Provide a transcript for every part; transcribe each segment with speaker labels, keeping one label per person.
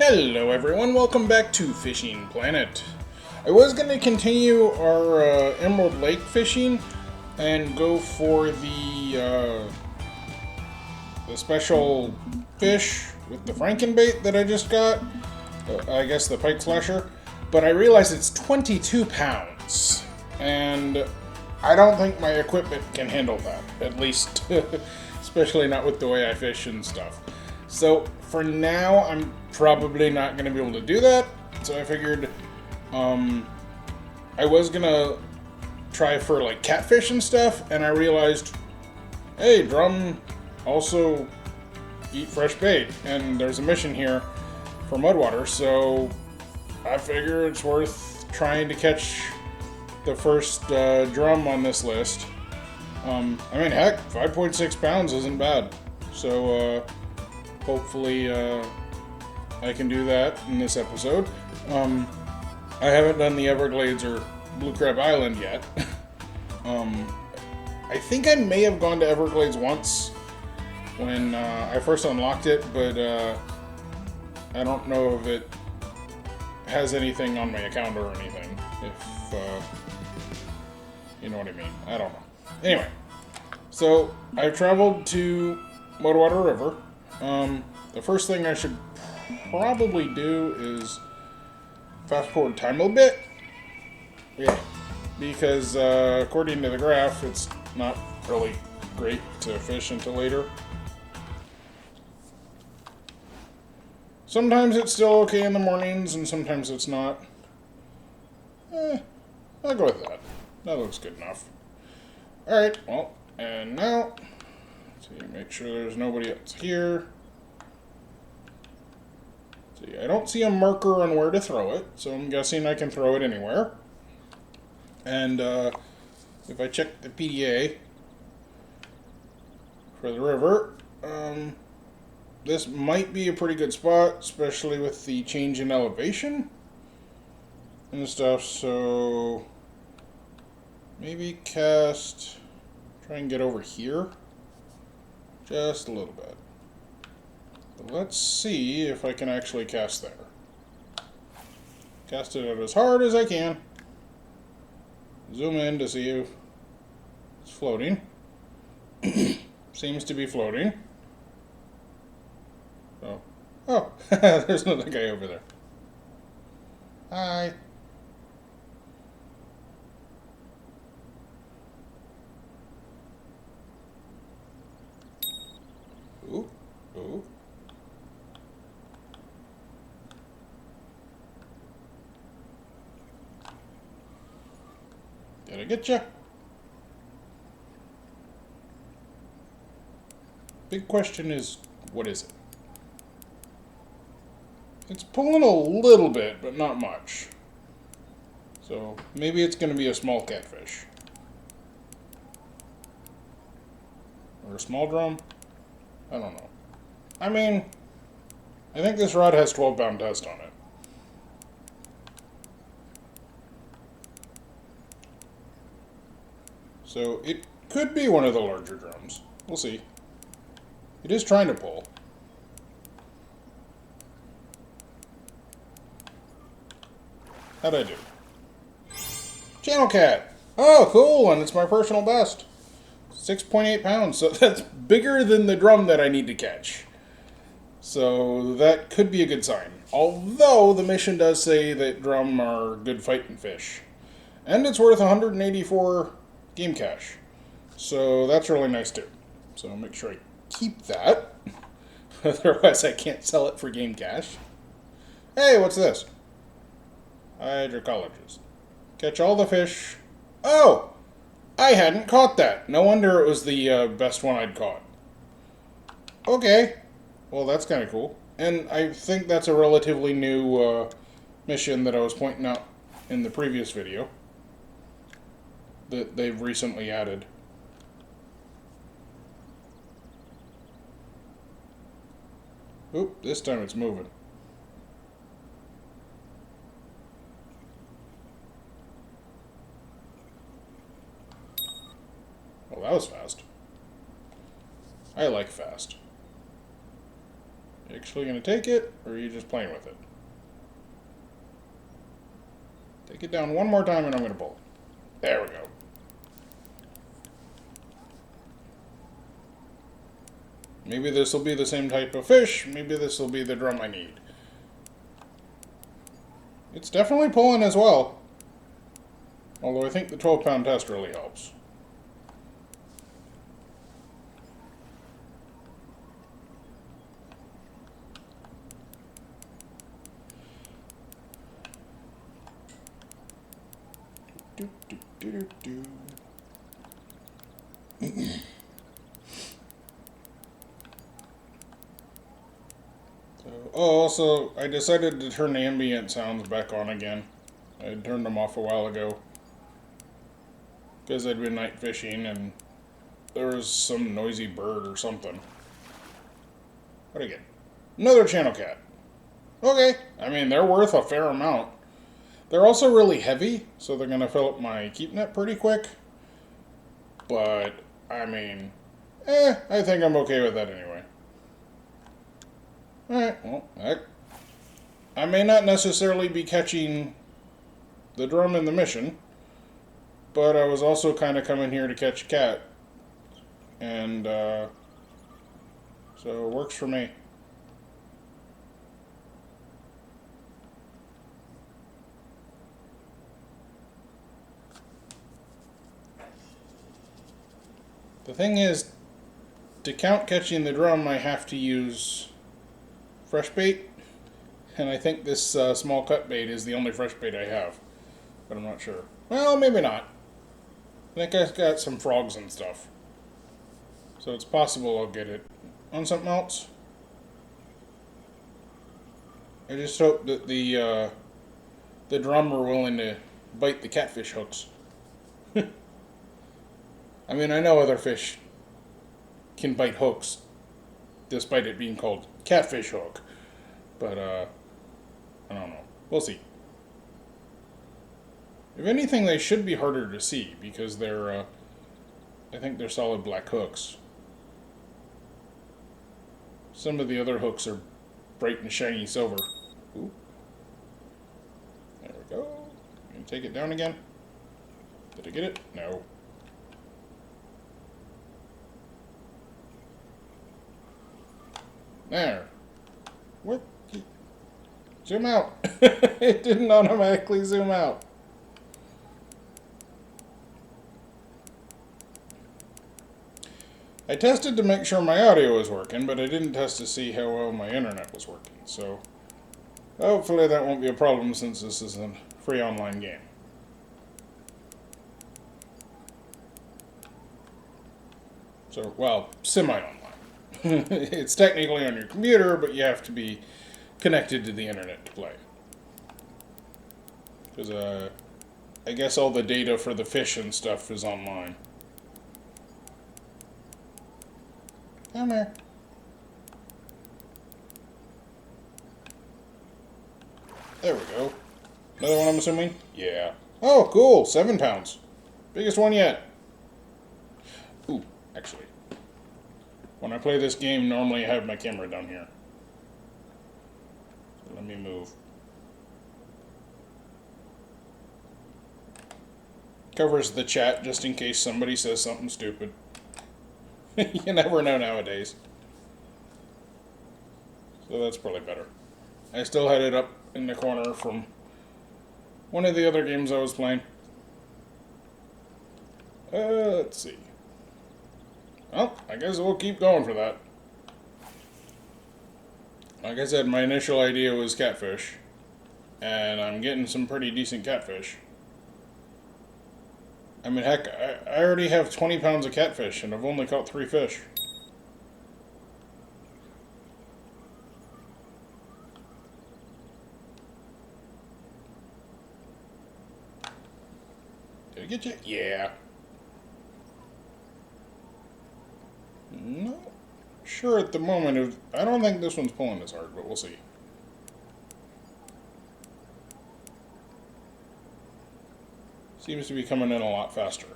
Speaker 1: Hello everyone, welcome back to Fishing Planet. I was going to continue our Emerald Lake fishing and go for the special fish with the Frankenbait that I just got. I guess the pike slasher. But I realize it's 22 pounds. And I don't think my equipment can handle that. At least, especially not with the way I fish and stuff. So for now, I'm probably not going to be able to do that. So I figured I was going to try for like catfish and stuff. And I realized, hey, drum also eat fresh bait. And there's a mission here for Mudwater. So I figure it's worth trying to catch the first drum on this list. I mean, heck, 5.6 pounds isn't bad. So hopefully I can do that in this episode. I haven't done the Everglades or Blue Crab Island yet. I think I may have gone to Everglades once when I first unlocked it, but I don't know if it has anything on my account or anything. If you know what I mean. I don't know. Anyway, so I've traveled to Mudwater River. The first thing I should probably do is fast forward time a little bit. Yeah, because according to the graph, it's not really great to fish until later. Sometimes it's still okay in the mornings, and sometimes it's not. I'll go with that. That looks good enough. Alright, well, and now, see, make sure there's nobody else here. See, I don't see a marker on where to throw it, so I'm guessing I can throw it anywhere. And if I check the PDA for the river, this might be a pretty good spot, especially with the change in elevation and stuff, so maybe try and get over here just a little bit. But let's see if I can actually cast there. Cast it out as hard as I can. Zoom in to see if it's floating. Seems to be floating. Oh, there's another guy over there. Hi. Ooh, ooh. Did I get you? Big question is, what is it? It's pulling a little bit, but not much. So maybe it's going to be a small catfish. Or a small drum? I don't know. I mean, I think this rod has 12-pound test on it. So it could be one of the larger drums. We'll see. It is trying to pull. How'd I do? Channel cat! Oh, cool, and it's my personal best. 6.8 pounds, so that's bigger than the drum that I need to catch. So that could be a good sign. Although the mission does say that drum are good fighting fish. And it's worth 184 game cash. So that's really nice too. So I'll make sure I keep that. Otherwise I can't sell it for game cash. Hey, what's this? Hydrocologist. Catch all the fish. Oh! I hadn't caught that. No wonder it was the best one I'd caught. Okay. Well, that's kind of cool. And I think that's a relatively new mission that I was pointing out in the previous video. That they've recently added. Oop, this time it's moving. Well, that was fast. I like fast. You actually gonna take it, or are you just playing with it? Take it down one more time and I'm gonna pull it. There we go. Maybe this will be the same type of fish. Maybe this will be the drum I need. It's definitely pulling as well. Although I think the 12-pound test really helps. Do, do, do, do, do. Also, I decided to turn the ambient sounds back on again. I had turned them off a while ago. Because I'd been night fishing and there was some noisy bird or something. What again? Another channel cat. Okay, I mean, they're worth a fair amount. They're also really heavy, so they're going to fill up my keep net pretty quick. But, I mean, I think I'm okay with that anyway. Alright, well, I may not necessarily be catching the drum in the mission, but I was also kind of coming here to catch a cat. And, so it works for me. The thing is, to count catching the drum, I have to use fresh bait, and I think this small cut bait is the only fresh bait I have, but I'm not sure. Well, maybe not. I think I've got some frogs and stuff, so it's possible I'll get it on something else. I just hope that the drum are willing to bite the catfish hooks. I mean, I know other fish can bite hooks, despite it being called catfish hook. But, I don't know. We'll see. If anything, they should be harder to see, because they're, I think they're solid black hooks. Some of the other hooks are bright and shiny silver. Ooh. There we go. Can you take it down again? Did I get it? No. There. What? Zoom out. It didn't automatically zoom out. I tested to make sure my audio was working, but I didn't test to see how well my internet was working. So, hopefully that won't be a problem since this is a free online game. So, well, semi-online. It's technically on your computer, but you have to be connected to the internet to play. Because, I guess all the data for the fish and stuff is online. Come here. There we go. Another one, I'm assuming? Yeah. Oh, cool. 7 pounds. Biggest one yet. Ooh, actually. When I play this game, normally I have my camera down here. So let me move. Covers the chat just in case somebody says something stupid. You never know nowadays. So that's probably better. I still had it up in the corner from one of the other games I was playing. Let's see. Well, I guess we'll keep going for that. Like I said, my initial idea was catfish. And I'm getting some pretty decent catfish. I mean, heck, I already have 20 pounds of catfish, and I've only caught 3 fish. Did I get you? Yeah. No. Sure at the moment. I don't think this one's pulling as hard, but we'll see. Seems to be coming in a lot faster.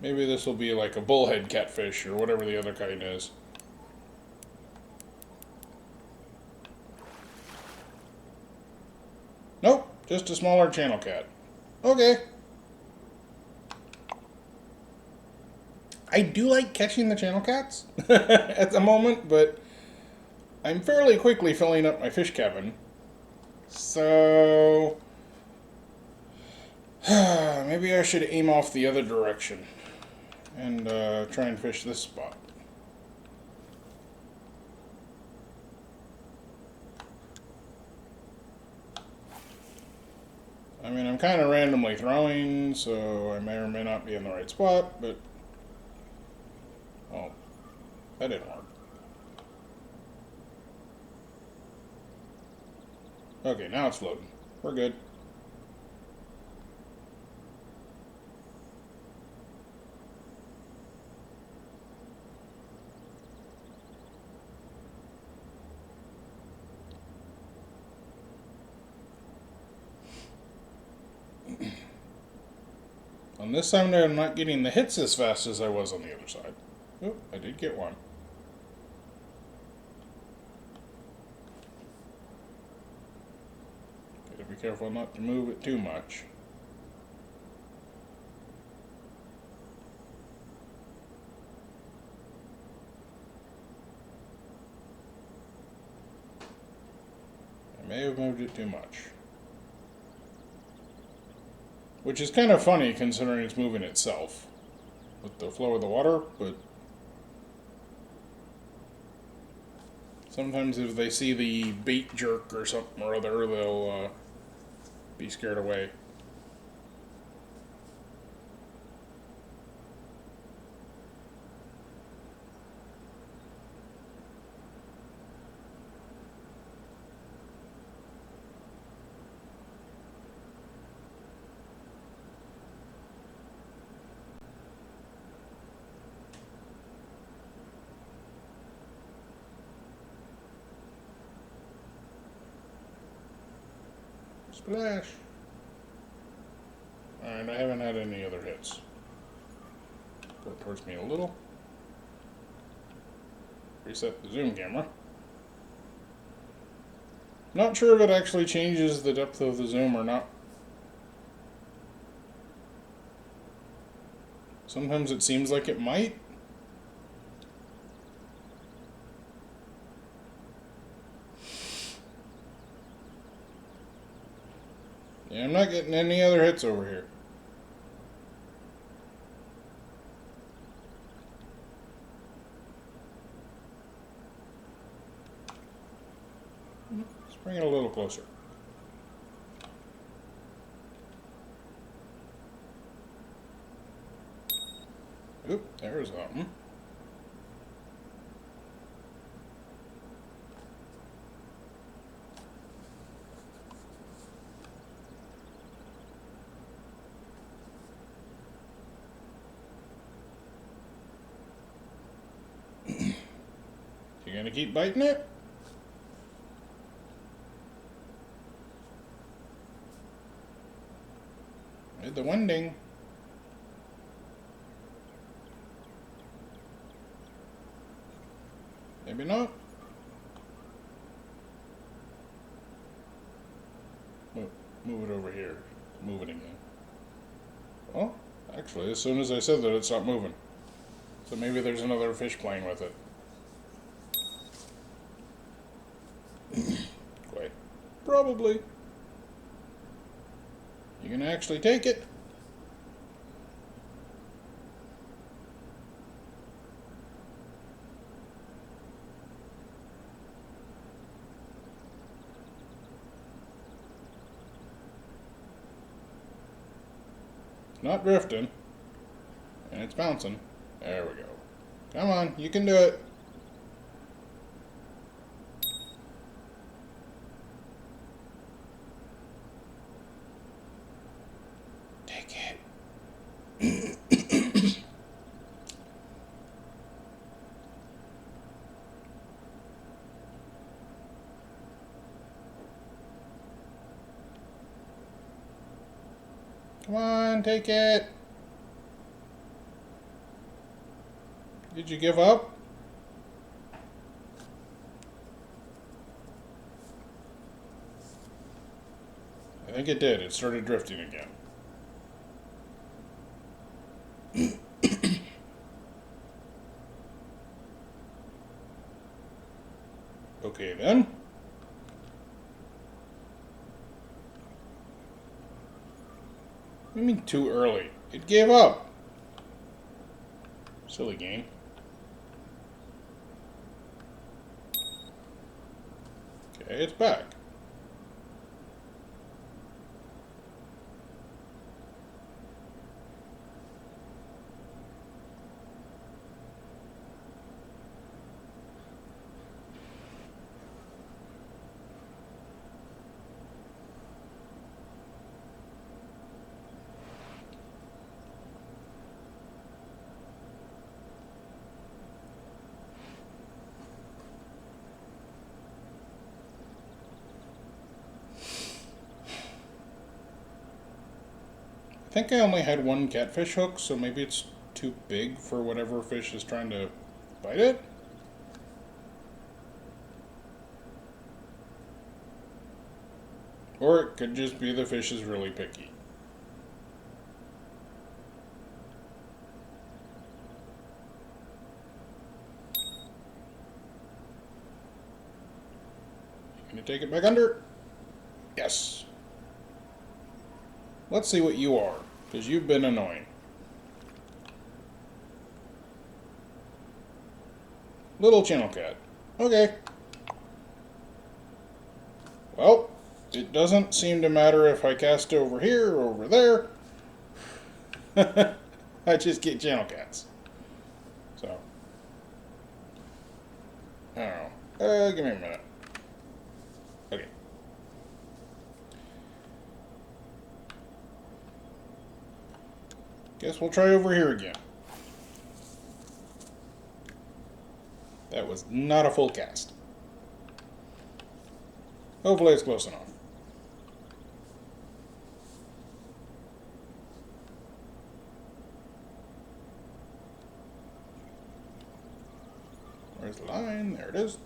Speaker 1: Maybe this will be like a bullhead catfish or whatever the other kind is. Nope, just a smaller channel cat. Okay. I do like catching the channel cats at the moment, but I'm fairly quickly filling up my fish cabin. So maybe I should aim off the other direction and try and fish this spot. I mean, I'm kind of randomly throwing, so I may or may not be in the right spot, but... Oh, that didn't work. Okay, now it's floating. We're good. On this side, I'm not getting the hits as fast as I was on the other side. Oh, I did get one. Gotta be careful not to move it too much. I may have moved it too much. Which is kind of funny considering it's moving itself with the flow of the water, but sometimes if they see the bait jerk or something or other, they'll be scared away. Splash! Alright, I haven't had any other hits. Go towards me a little. Reset the zoom camera. Not sure if it actually changes the depth of the zoom or not. Sometimes it seems like it might. Yeah, I'm not getting any other hits over here. Let's bring it a little closer. Oop, there's something. You gonna keep biting it? Did the winding. Maybe not. Move it over here. Move it again. Well, actually, as soon as I said that, it stopped moving. So maybe there's another fish playing with it. Quite. Probably. You can actually take it. Not drifting. And it's bouncing. There we go. Come on, you can do it. Take it. Come on, take it. Did you give up? I think it did. It started drifting again. Okay then. What do you mean too early? It gave up. Silly game. Okay, it's back. I think I only had one catfish hook, so maybe it's too big for whatever fish is trying to bite it. Or it could just be the fish is really picky. Can you take it back under? Yes. Let's see what you are, because you've been annoying. Little channel cat. Okay. Well, it doesn't seem to matter if I cast over here or over there. I just get channel cats. So. I don't know. Give me a minute. Okay. Guess we'll try over here again. That was not a full cast. Hopefully it's close enough. Where's the line? There it is.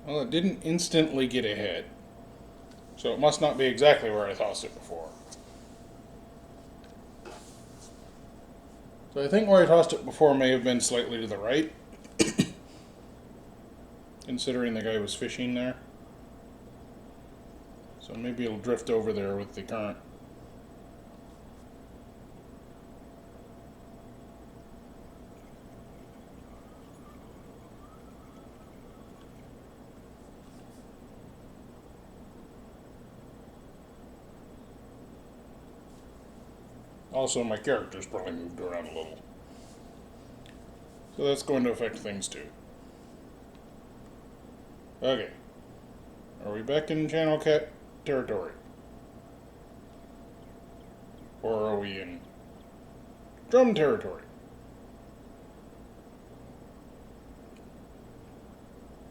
Speaker 1: Well, it didn't instantly get ahead, so it must not be exactly where I tossed it before. So I think where I tossed it before may have been slightly to the right, considering the guy was fishing there. So maybe it'll drift over there with the current. Also, my character's probably moved around a little. So that's going to affect things too. Okay. Are we back in channel cat territory? Or are we in drum territory?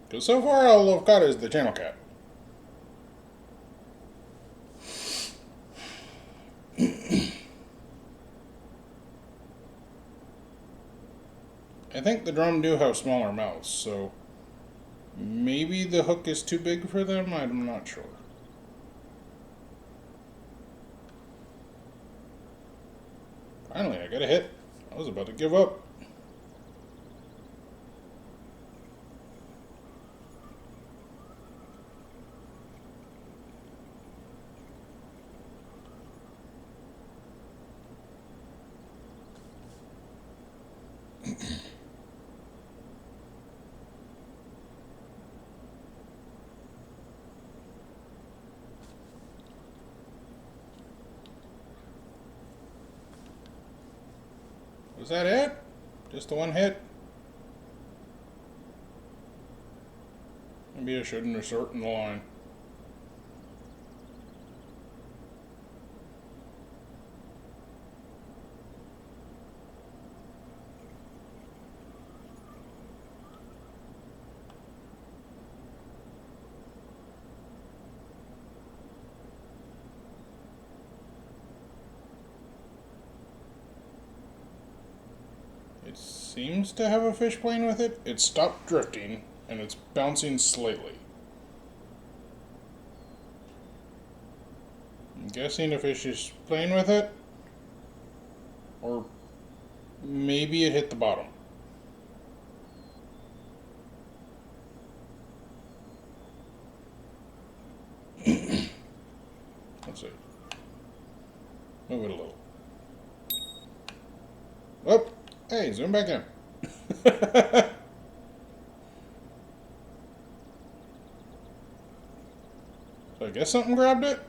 Speaker 1: Because so far all I've caught is the channel cat. I think the drum do have smaller mouths, so maybe the hook is too big for them? I'm not sure. Finally, I got a hit. I was about to give up. Was that it? Just the one hit? Maybe I shouldn't have shortened the line. It seems to have a fish playing with it. It stopped drifting, and it's bouncing slightly. I'm guessing a fish is playing with it. Or maybe it hit the bottom. Let's see. Move it a little. Oh, hey, zoom back in. So I guess something grabbed it?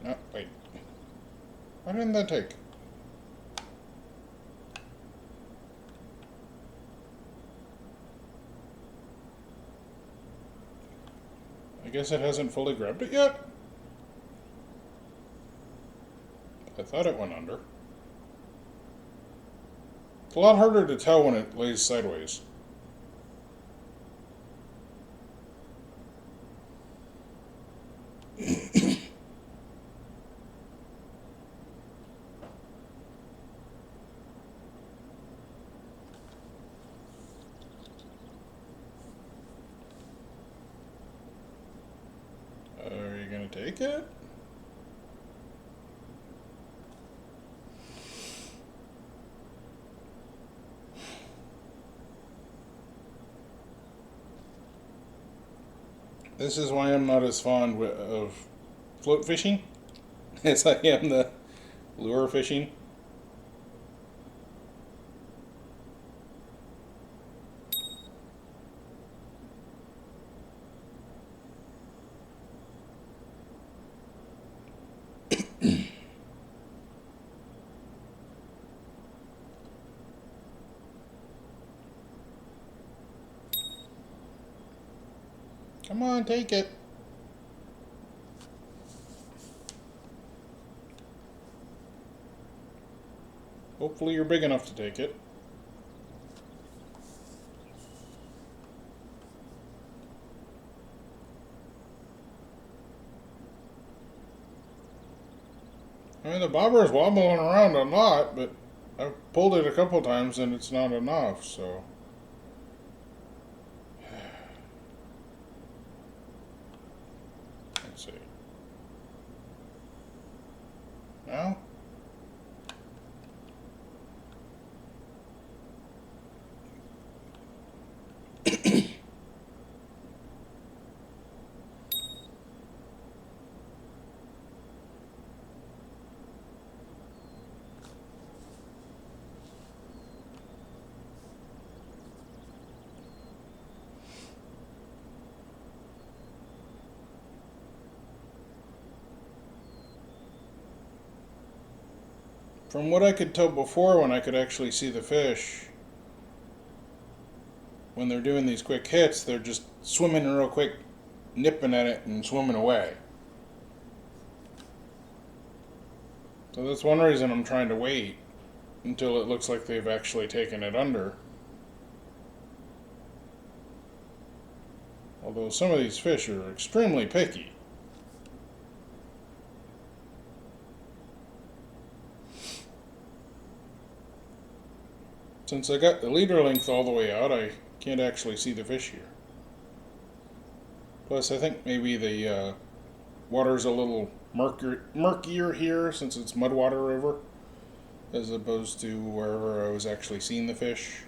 Speaker 1: No, wait. Why didn't that take? I guess it hasn't fully grabbed it yet? I thought it went under. It's a lot harder to tell when it lays sideways. Are you gonna take it? This is why I'm not as fond of float fishing as I am the lure fishing. Come on, take it. Hopefully you're big enough to take it. I mean, the bobber is wobbling around a lot, but I've pulled it a couple times and it's not enough, so. Let's see. Now? From what I could tell before, when I could actually see the fish, when they're doing these quick hits, they're just swimming real quick, nipping at it and swimming away. So that's one reason I'm trying to wait until it looks like they've actually taken it under. Although some of these fish are extremely picky. Since I got the leader length all the way out, I can't actually see the fish here. Plus, I think maybe the water's a little murkier here since it's Mudwater River, as opposed to wherever I was actually seeing the fish,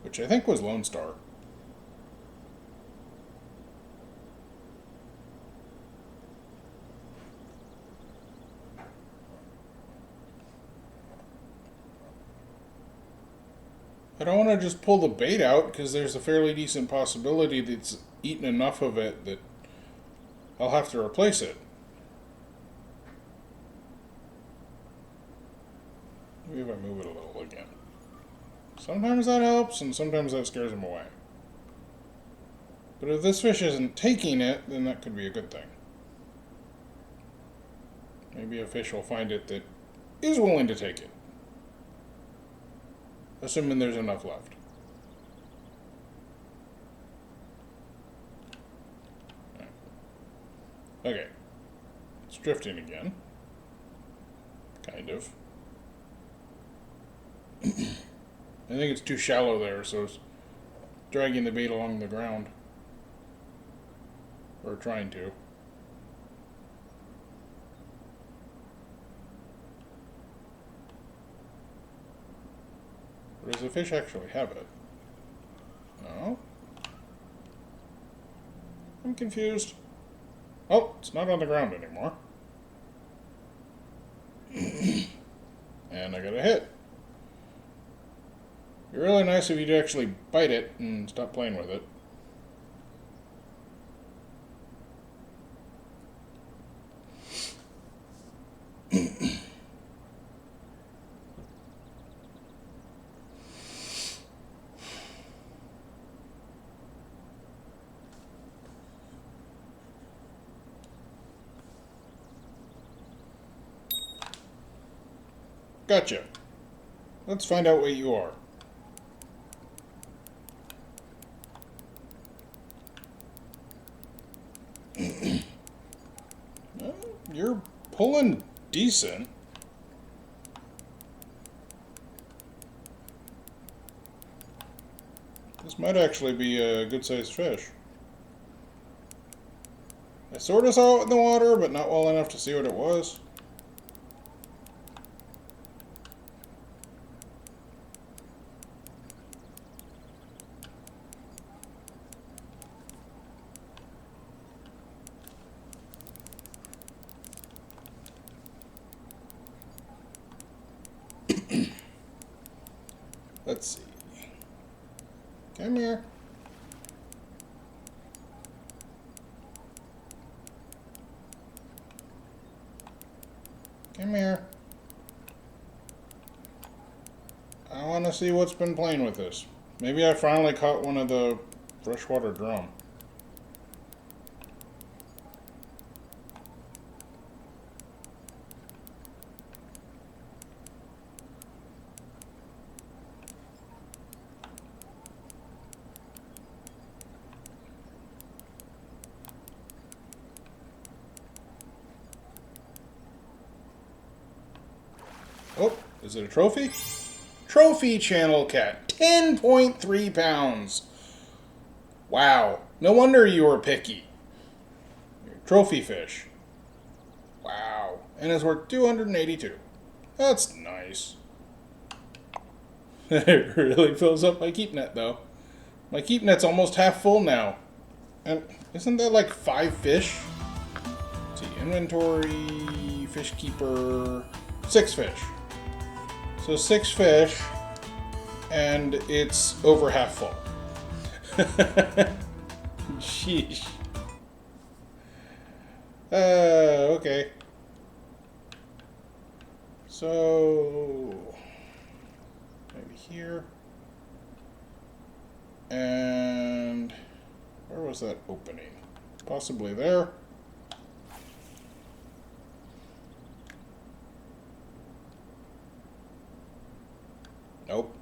Speaker 1: which I think was Lone Star. I don't want to just pull the bait out because there's a fairly decent possibility that it's eaten enough of it that I'll have to replace it. Maybe if I move it a little again. Sometimes that helps and sometimes that scares them away. But if this fish isn't taking it, then that could be a good thing. Maybe a fish will find it that is willing to take it. Assuming there's enough left. Okay. It's drifting again. Kind of. I think it's too shallow there, so it's dragging the bait along the ground. Or trying to. Or does the fish actually have it? No. I'm confused. Oh, it's not on the ground anymore. And I got a hit. It'd be really nice if you'd actually bite it and stop playing with it. Gotcha. Let's find out what you are. Well, you're pulling decent. This might actually be a good-sized fish. I sort of saw it in the water, but not well enough to see what it was. Let's see. Come here. Come here. I want to see what's been playing with this. Maybe I finally caught one of the freshwater drum. Oh, is it a trophy? Trophy channel cat. 10.3 pounds. Wow. No wonder you were picky. Trophy fish. Wow. And it's worth 282. That's nice. It really fills up my keep net, though. My keep net's almost half full now. And isn't that like 5 fish? Let's see, inventory, fish keeper, 6 fish. So 6 fish, and it's over half full. Sheesh. Okay. So maybe here. And where was that opening? Possibly there. Nope.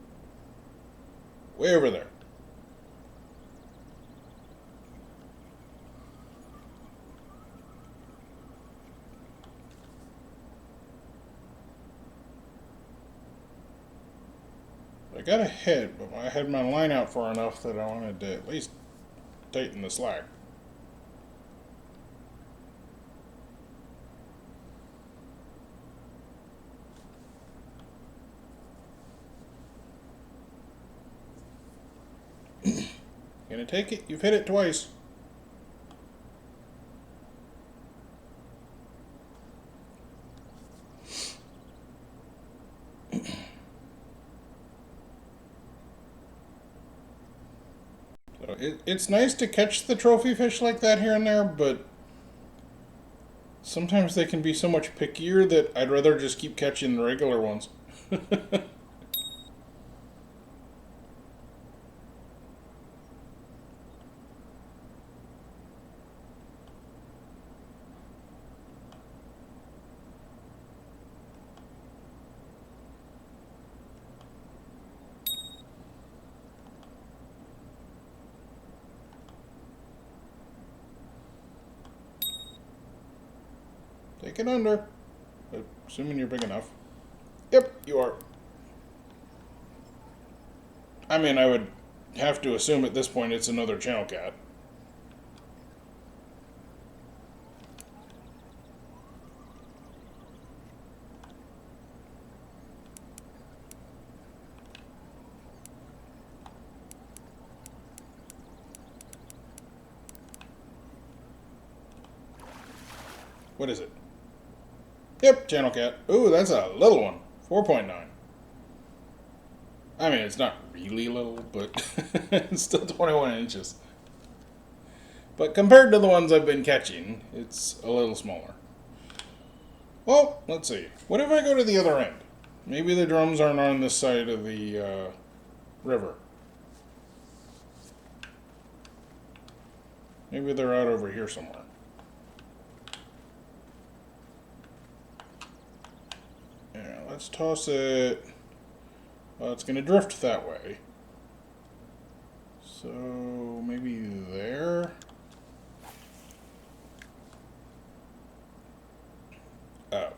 Speaker 1: Way over there. I got a hit, but I had my line out far enough that I wanted to at least tighten the slack. Gonna take it? You've hit it twice. So it's nice to catch the trophy fish like that here and there, but sometimes they can be so much pickier that I'd rather just keep catching the regular ones. Take it under. Assuming you're big enough. Yep, you are. I mean, I would have to assume at this point it's another channel cat. What is it? Yep, channel cat. Ooh, that's a little one. 4.9. I mean, it's not really little, but it's still 21 inches. But compared to the ones I've been catching, it's a little smaller. Well, let's see. What if I go to the other end? Maybe the drums aren't on this side of the river. Maybe they're out over here somewhere. Yeah, let's toss it. Well, it's going to drift that way. So maybe there. Oh.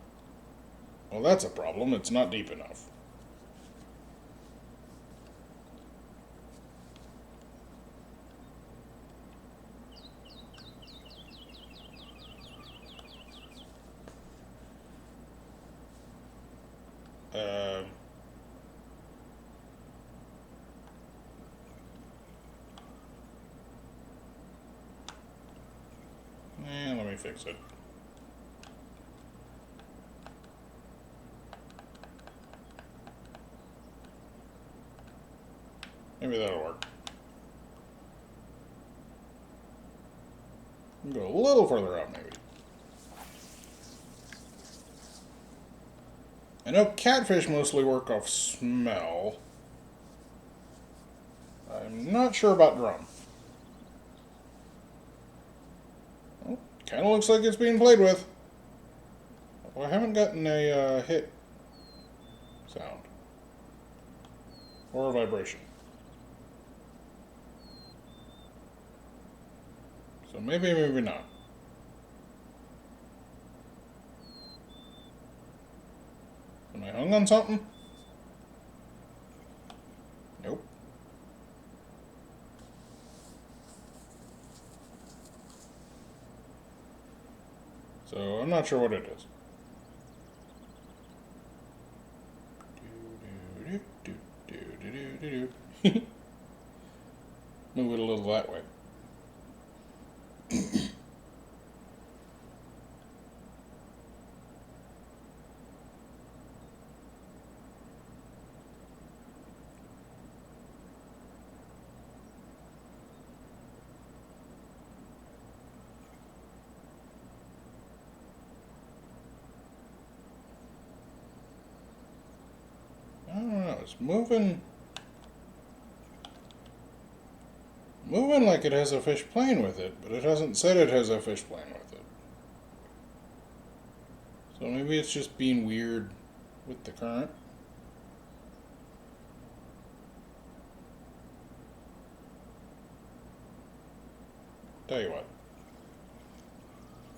Speaker 1: Well, that's a problem. It's not deep enough. Let me fix it. Maybe that'll work. Go a little further out, maybe. I know catfish mostly work off smell. I'm not sure about drum. Well, kind of looks like it's being played with. Well, I haven't gotten a hit sound. Or a vibration. So maybe, maybe not. Am I hung on something? Nope. So I'm not sure what it is. Move it a little that way. I don't know, it's moving like it has a fish playing with it, but it hasn't said it has a fish playing with it. So maybe it's just being weird with the current. Tell you what.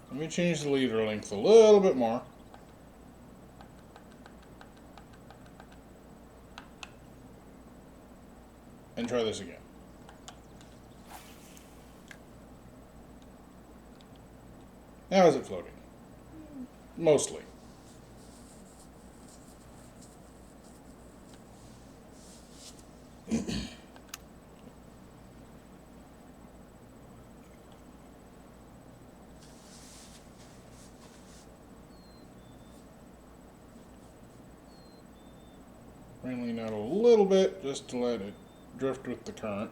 Speaker 1: Let me change the leader length a little bit more. And try this again. How is it floating? Mostly. Lean out a little bit just to let it drift with the current.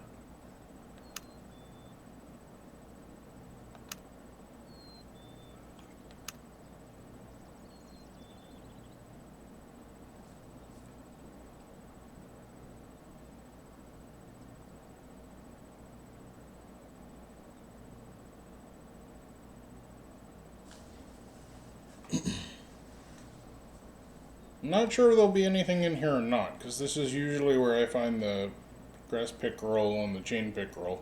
Speaker 1: I'm not sure there'll be anything in here or not, because this is usually where I find the grass pickerel and the chain pickerel.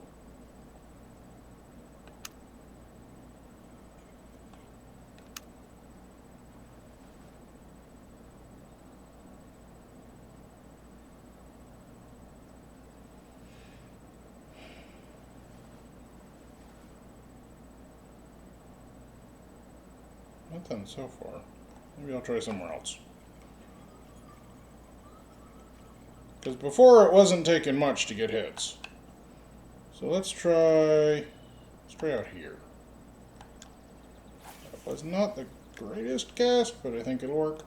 Speaker 1: Nothing so far. Maybe I'll try somewhere else. Because before it wasn't taking much to get hits. So let's try out here. That was not the greatest cast, but I think it'll work.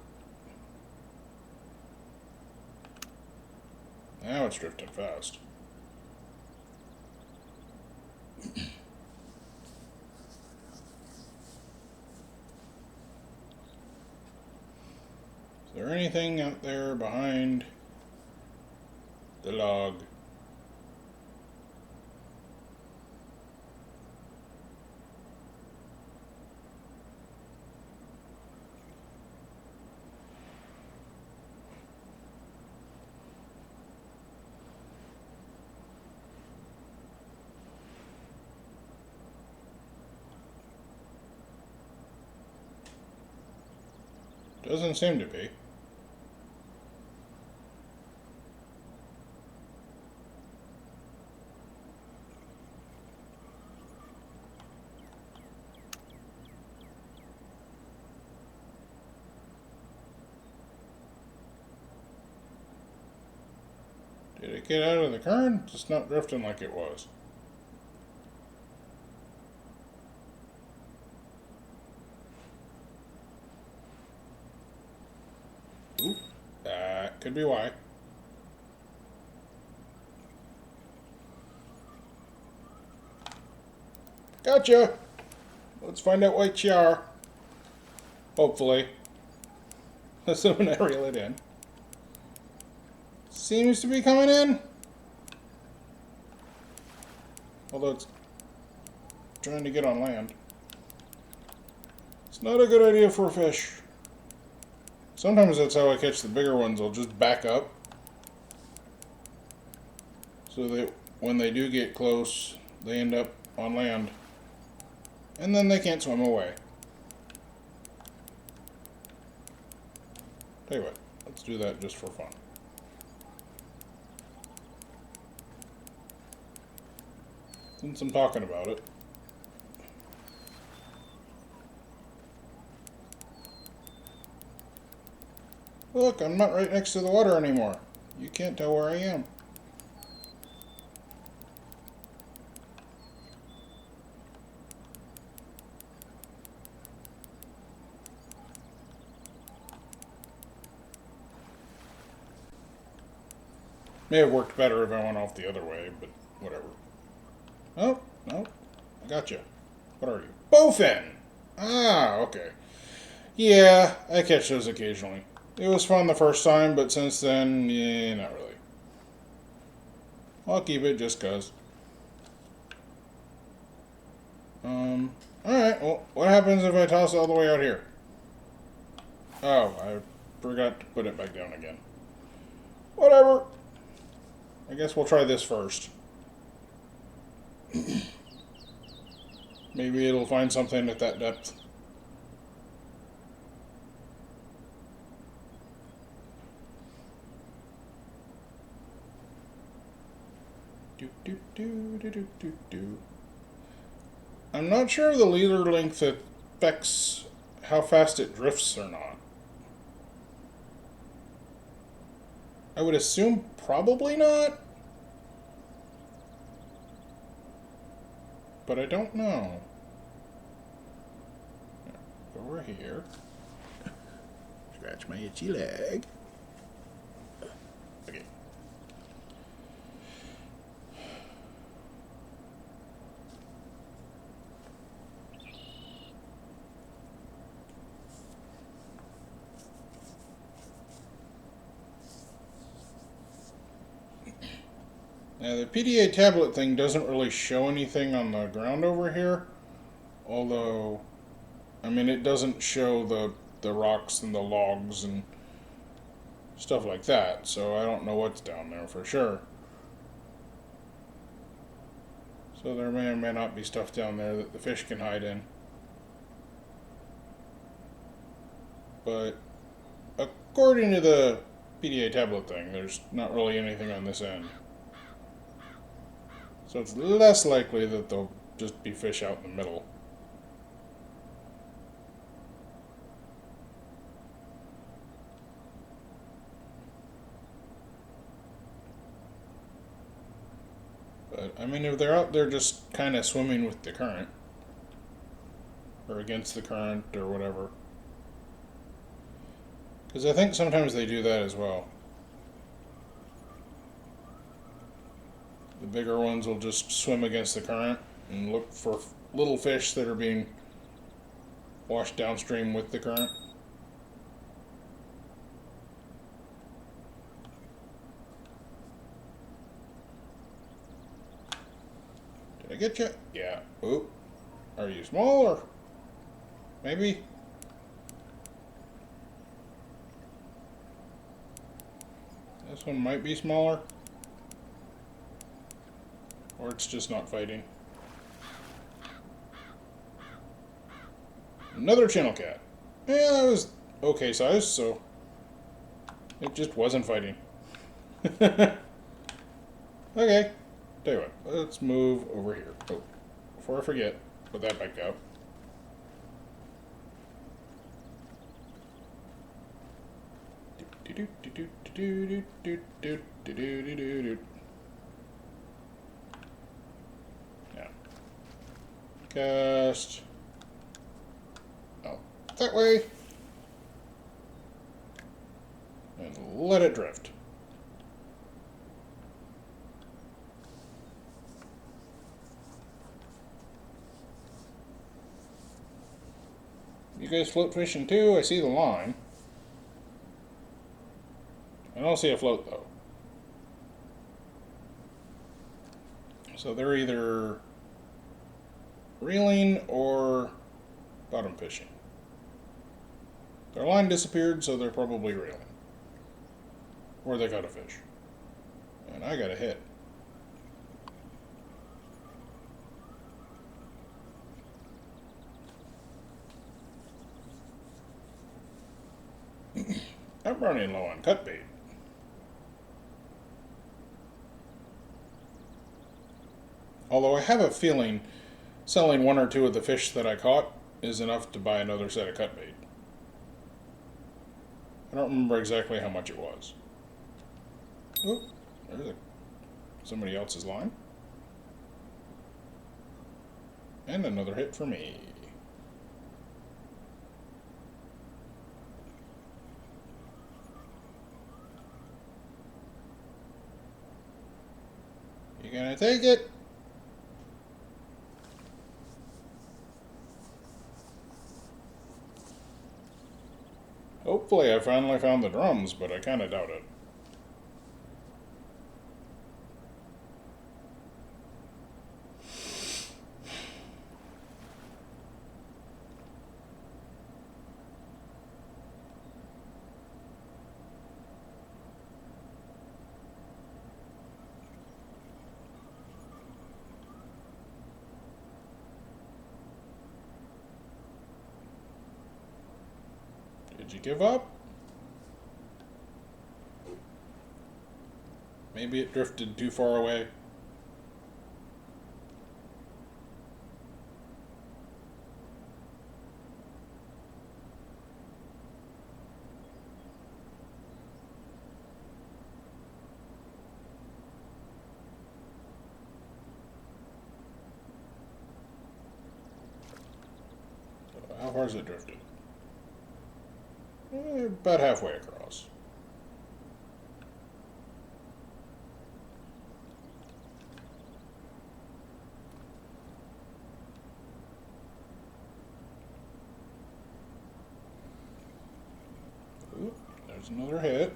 Speaker 1: Now it's drifting fast. Is there anything out there behind the log? Doesn't seem to be. Did it get out of the current? It's not drifting like it was. Ooh, that could be why. Gotcha! Let's find out what you are. Hopefully. Assuming I reel it in. Seems to be coming in. Although it's trying to get on land. It's not a good idea for a fish. Sometimes that's how I catch the bigger ones. I'll just back up. So that when they do get close, they end up on land. And then they can't swim away. Tell you what, let's do that just for fun. Since I'm talking about it. Look, I'm not right next to the water anymore. You can't tell where I am. May have worked better if I went off the other way, but whatever. Oh, no. I got you. What are you? Bowfin! Ah, okay. Yeah, I catch those occasionally. It was fun the first time, but since then, yeah, not really. I'll keep it just cause. Alright, well, what happens if I toss it all the way out here? Oh, I forgot to put it back down again. Whatever. I guess we'll try this first. Maybe it'll find something at that depth. I'm not sure if the leader length affects how fast it drifts or not. I would assume probably not. But I don't know. Over here. Scratch my itchy leg. Okay. Now the PDA tablet thing doesn't really show anything on the ground over here, although, I mean, it doesn't show the rocks and the logs and stuff like that, so I don't know what's down there for sure. So there may or may not be stuff down there that the fish can hide in. But according to the PDA tablet thing, there's not really anything on this end. So it's less likely that there'll just be fish out in the middle. But, I mean, if they're out there just kind of swimming with the current, or against the current, or whatever. Because I think sometimes they do that as well. The bigger ones will just swim against the current and look for little fish that are being washed downstream with the current. Did I get you? Yeah. Oop. Are you small or maybe? This one might be smaller. Or it's just not fighting. Another channel cat. Yeah, that was okay size, so it just wasn't fighting. Okay. Tell you what, let's move over here. Oh, before I forget, put that back out. Now, cast. Oh, that way. And let it drift. You guys float fishing too? I see the line. I don't see a float though. So they're either reeling or bottom fishing. Their line disappeared, so they're probably reeling. Or they got a fish. And I got a hit. I'm running low on cut bait. Although I have a feeling selling one or two of the fish that I caught is enough to buy another set of cut bait. I don't remember exactly how much it was. Oh, there's somebody else's line. And another hit for me. You gonna take it? Hopefully I finally found the drums, but I kinda doubt it. Did you give up? Maybe it drifted too far away. How far has it drifted? About halfway across. Ooh, there's another hit.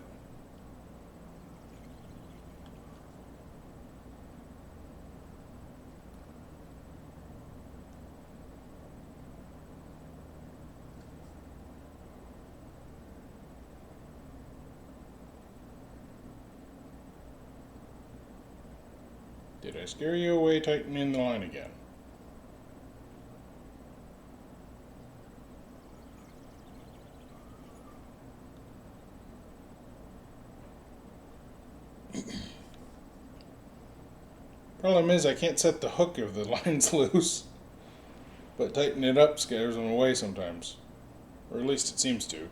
Speaker 1: Did I scare you away tightening the line again? Problem is I can't set the hook if the line's loose. But tightening it up scares them away sometimes. Or at least it seems to.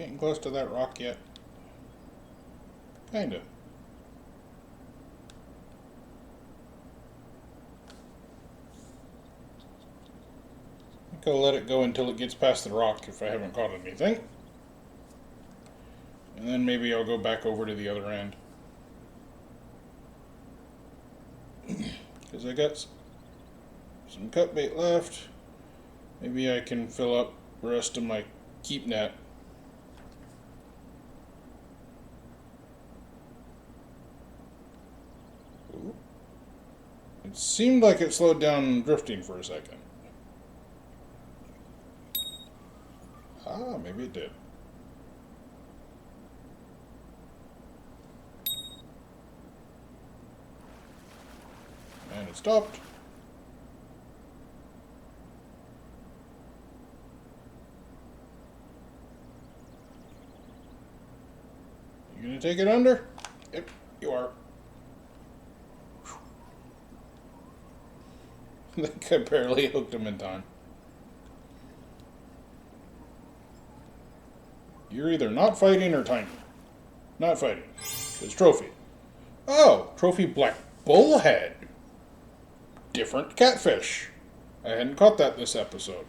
Speaker 1: Getting close to that rock yet? Kinda. I think I'll let it go until it gets past the rock if I haven't caught anything. And then maybe I'll go back over to the other end. Because I got some cut bait left. Maybe I can fill up the rest of my keep net. Ooh. It seemed like it slowed down drifting for a second. Ah, maybe it did. And it stopped. You gonna take it under? Yep, you are. I think I barely hooked him in time. You're either not fighting or tiny. Not fighting. It's trophy. Oh, trophy black bullhead. Different catfish. I hadn't caught that this episode.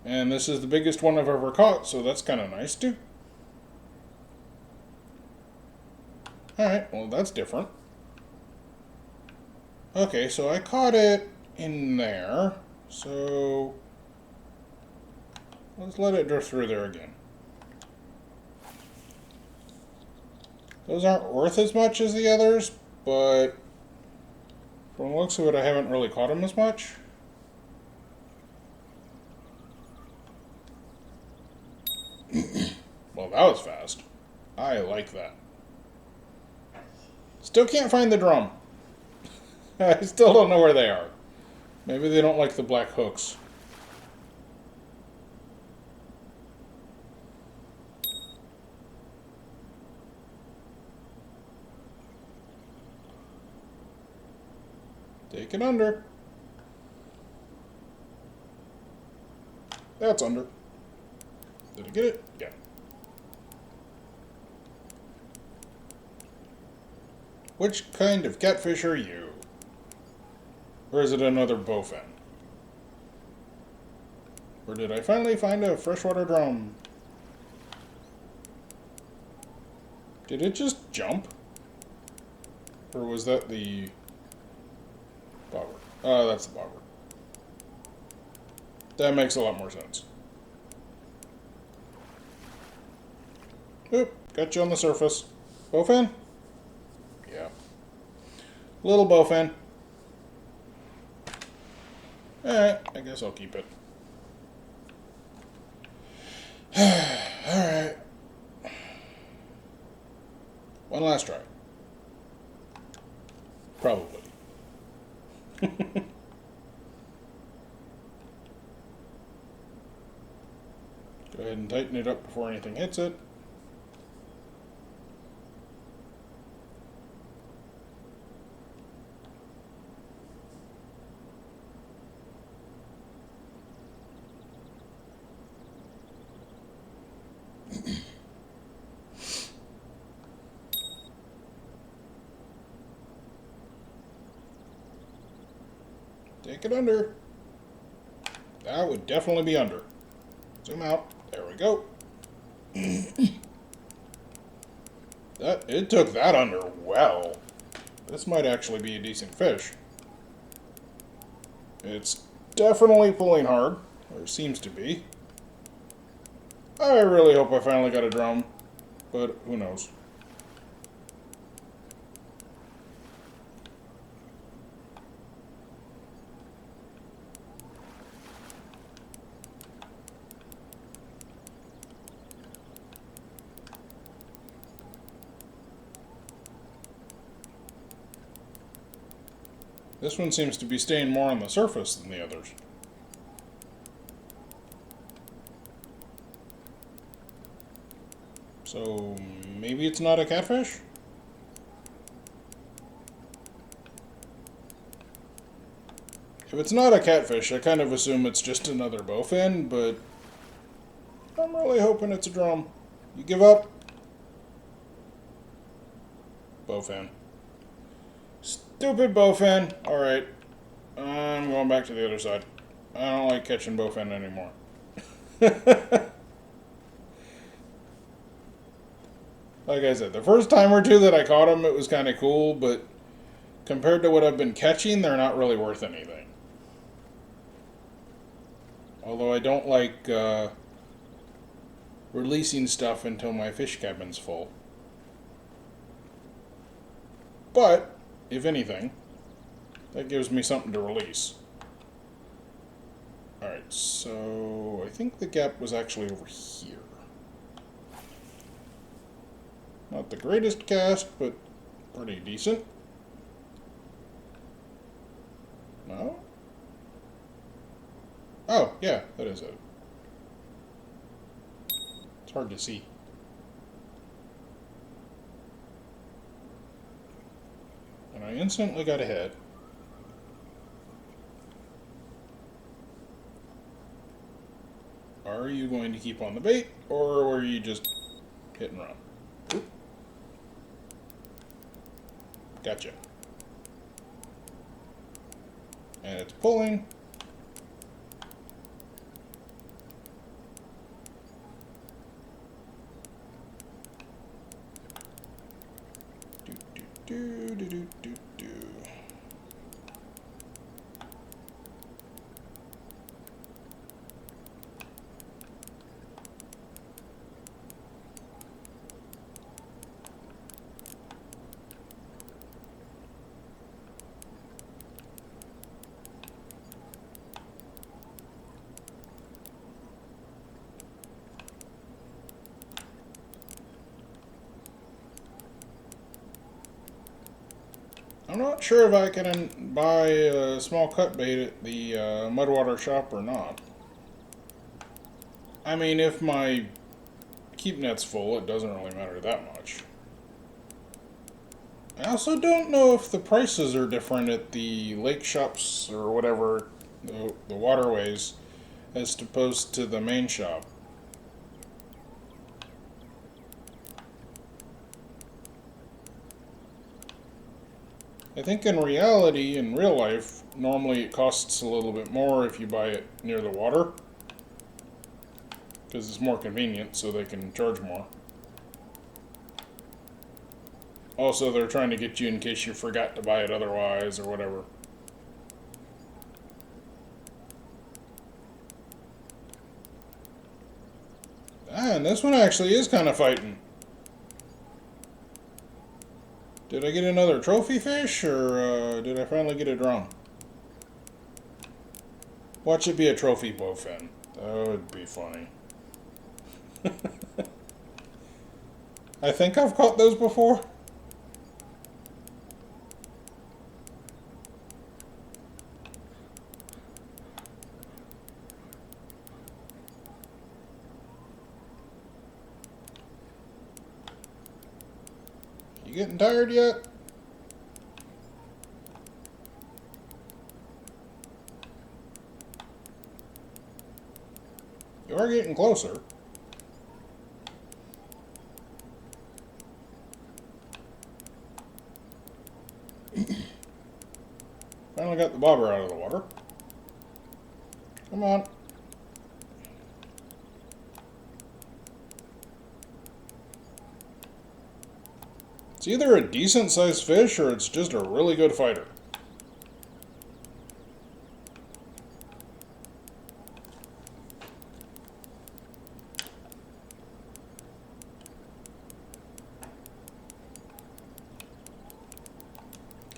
Speaker 1: And this is the biggest one I've ever caught, so that's kind of nice too. Alright, well that's different. Okay, so I caught it in there, so let's let it drift through there again. Those aren't worth as much as the others, but from the looks of it, I haven't really caught them as much. Well, that was fast. I like that. Still can't find the drum. I still don't know where they are. Maybe they don't like the black hooks. Take it under. That's under. Did I get it? Yeah. Which kind of catfish are you? Or is it another bowfin? Or did I finally find a freshwater drum? Did it just jump? Or was that the bobber? Oh, that's the bobber. That makes a lot more sense. Oop, got you on the surface. Bowfin? Yeah. Little bowfin. Alright, I guess I'll keep it. Alright. One last try. Probably. Go ahead and tighten it up before anything hits it. Take it under. That would definitely be under. Zoom out. There we go. It took that under well. This might actually be a decent fish. It's definitely pulling hard, or seems to be. I really hope I finally got a drum, but who knows. This one seems to be staying more on the surface than the others. So maybe it's not a catfish? If it's not a catfish, I kind of assume it's just another bowfin, but I'm really hoping it's a drum. You give up? Bowfin. Stupid bowfin. Alright. I'm going back to the other side. I don't like catching bowfin anymore. Like I said, the first time or two that I caught them, it was kind of cool, but compared to what I've been catching, they're not really worth anything. Although I don't like releasing stuff until my fish cabin's full. But, if anything, that gives me something to release. Alright, so I think the gap was actually over here. Not the greatest cast, but pretty decent. No? Oh, yeah, that is it. It's hard to see. And I instantly got ahead. Are you going to keep on the bait, or were you just hit and run? Oop. Gotcha. And it's pulling. Do, do, do, do, do, do. I'm not sure if I can buy a small cut bait at the Mudwater shop or not. I mean, if my keep net's full, it doesn't really matter that much. I also don't know if the prices are different at the lake shops or whatever, the waterways, as opposed to the main shop. I think in reality, in real life, normally it costs a little bit more if you buy it near the water. Because it's more convenient, so they can charge more. Also, they're trying to get you in case you forgot to buy it otherwise, or whatever. Ah, and this one actually is kind of fighting. Did I get another trophy fish, or did I finally get a drum? Watch it be a trophy bowfin. That would be funny. I think I've caught those before. You getting tired yet? You are getting closer. Finally got the bobber out of the water. Come on. It's either a decent sized fish or it's just a really good fighter.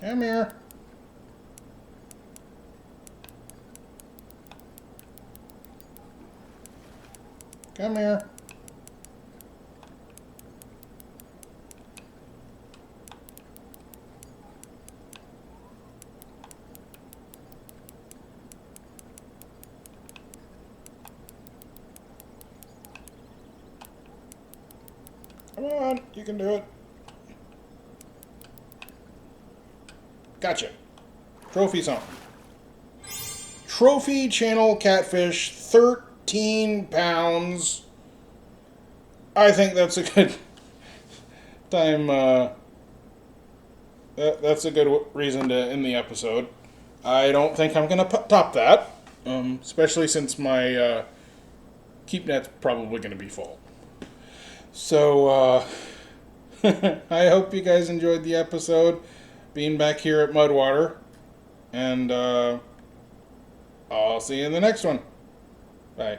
Speaker 1: Come here. Come here. Come on, you can do it. Gotcha. Trophy something. Trophy channel catfish, 13 pounds, I think that's a good time. That's a good reason to end the episode. I don't think I'm going to top that, especially since my keep net's probably going to be full. So, I hope you guys enjoyed the episode, being back here at Mudwater, and I'll see you in the next one. Bye.